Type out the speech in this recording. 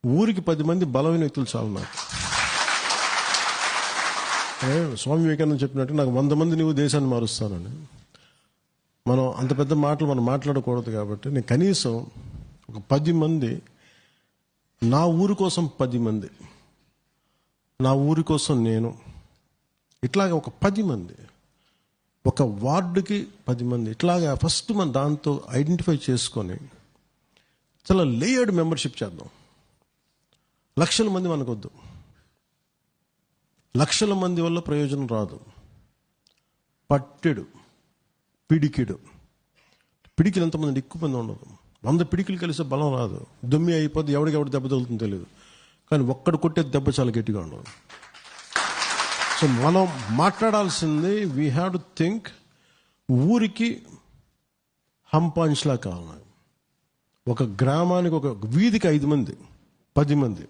ఊరికి 10 మంది బలమైన వ్యక్తులు చాలు నాకు. స్వామి వివేకానంద చెప్పినట్టు నాకు 100 మంది నీవు దేశాన్ని మారుస్తానని. మనం అంత పెద్ద మాటలు మనం మాట్లాడకూడదు కాబట్టి నేను కనీసం ఒక 10 మంది, నా ఊరి కోసం 10 మంది, నా ఊరి కోసం నేను, ఇట్లాగా ఒక 10 మంది, ఒక వార్డుకి 10 మంది, ఇట్లాగా ఫస్ట్ మనం దాంతో ఐడెంటిఫై చేసుకొని చాలా లేయర్డ్ మెంబర్షిప్ చేద్దాం. లక్షల మంది మనకొద్దు, లక్షల మంది వల్ల ప్రయోజనం రాదు. పట్టెడు పిడికిడు, పిడికిలు ఎంతమంది ఎక్కువ మంది ఉండదు. 100 పిడికిలు కలిసే బలం రాదు. దుమ్మి అయిపోతే ఎవరికి దెబ్బ తగులుతుందో తెలియదు. కానీ ఒక్కడు కొట్టే దెబ్బ చాలా గట్టిగా ఉండదు. సో మనం మాట్లాడాల్సింది వీ హ్యావ్ టు థింక్ ఊరికి హంపాంచ్లా కావాలి. ఒక గ్రామానికి, ఒక వీధికి 5 మంది, 10 మంది.